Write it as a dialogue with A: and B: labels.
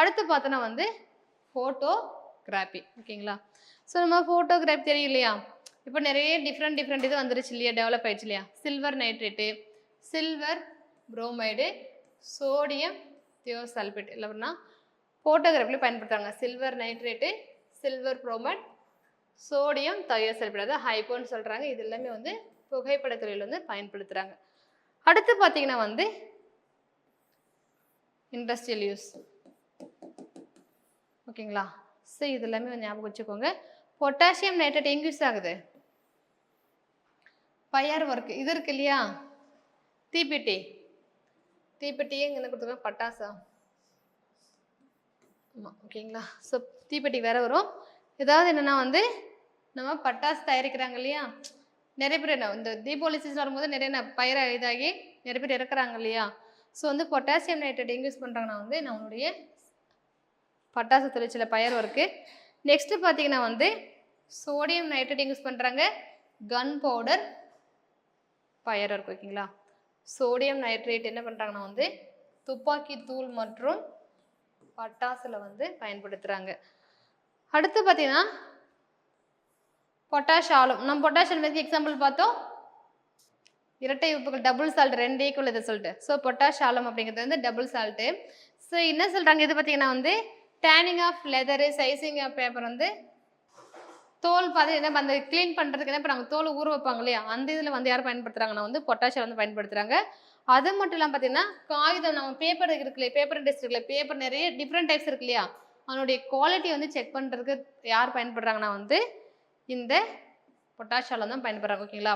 A: அடுத்து பார்த்தோன்னா வந்து ஃபோட்டோகிராஃபி. ஓகேங்களா? ஸோ நம்ம ஃபோட்டோகிராஃபி தெரியும் இல்லையா? இப்போ நிறைய டிஃப்ரெண்ட் இது வந்துருச்சு இல்லையா? டெவலப் ஆயிடுச்சு இல்லையா? Silver nitrate, silver bromide, sodium thiosulphate இல்லைன்னா ஃபோட்டோகிராஃபியில் பயன்படுத்துகிறாங்க. Silver nitrate, silver bromide, sodium thiosulphate, அதாவது ஹைப்போன்னு சொல்கிறாங்க. இது எல்லாமே வந்து புகைப்பட தொழில் வந்து பயன்படுத்துகிறாங்க. அடுத்து பார்த்தீங்கன்னா வந்து இண்டஸ்ட்ரியல் யூஸ். ஓகேங்களா? ஸோ இது எல்லாமே ஞாபகம் வச்சுக்கோங்க. பொட்டாசியம் நைட்ரேட் எங்கே யூஸ் ஆகுது? ஃபயர் ஒர்க் இது இருக்கு இல்லையா? தீப்பெட்டி எங்கே கொடுத்துருக்காங்க? பட்டாசா? ஆமாம். ஓகேங்களா? ஸோ தீப்பெட்டி வேற வரும். ஏதாவது என்னென்னா வந்து நம்ம பட்டாசு தயாரிக்கிறாங்க இல்லையா? நிறைய பேர் என்ன இந்த தீபாவளி சீசன் வரும்போது நிறைய பயிரை இதாகி நிறைய பேர் இறக்குறாங்க இல்லையா? ஸோ வந்து பொட்டாசியம் நைட்ரேட் எங்கே யூஸ் பண்ணுறாங்கன்னா வந்து நம்மளுடைய பட்டாசு தொழிற்சியில் ஃபயர் ஒர்க்கு. நெக்ஸ்ட்டு பார்த்தீங்கன்னா வந்து சோடியம் நைட்ரேட் யூஸ் பண்ணுறாங்க கன் பவுடர் ஃபயர் ஒர்க். ஓகேங்களா? சோடியம் நைட்ரேட் என்ன பண்ணுறாங்கன்னா வந்து துப்பாக்கி தூள் மற்றும் பட்டாசுல வந்து பயன்படுத்துகிறாங்க. அடுத்து பார்த்தீங்கன்னா பொட்டாஷ் ஆலம். நம்ம பொட்டாஷியம் பற்றி எக்ஸாம்பிள் பார்த்தோம். இரட்டை உப்புகள் டபுள் சால்ட் 2 ஈக்குவல் இதை சொல்லிட்டு. ஸோ பொட்டாஷ் ஆலம் அப்படிங்கிறது வந்து டபுள் சால்ட்டு. ஸோ என்ன சொல்கிறாங்க இது பார்த்தீங்கன்னா வந்து tanning of leather, sizing of paper வந்து தோல் பார்த்தீங்கன்னா அந்த க்ளீன் பண்ணுறதுக்கு என்ன இப்போ நாங்கள் தோல் ஊற வைப்பாங்க இல்லையா? அந்த இதில் வந்து யார் பயன்படுத்துகிறாங்கன்னா வந்து பொட்டாஷியம் வந்து பயன்படுத்துகிறாங்க. அது மட்டும் இல்லாமல் பார்த்தீங்கன்னா காகிதம் நம்ம பேப்பர் இருக்கு இல்லையா? பேப்பர் இண்டஸ்ட்ரி இருக்குல்ல, பேப்பர் நிறைய டிஃப்ரெண்ட் டைப்ஸ் இருக்கு இல்லையா? அதனுடைய குவாலிட்டி வந்து செக் பண்ணுறதுக்கு யார் பயன்படுறாங்கன்னா வந்து இந்த பொட்டாஷியம் தான் பயன்படுறாங்க. ஓகேங்களா?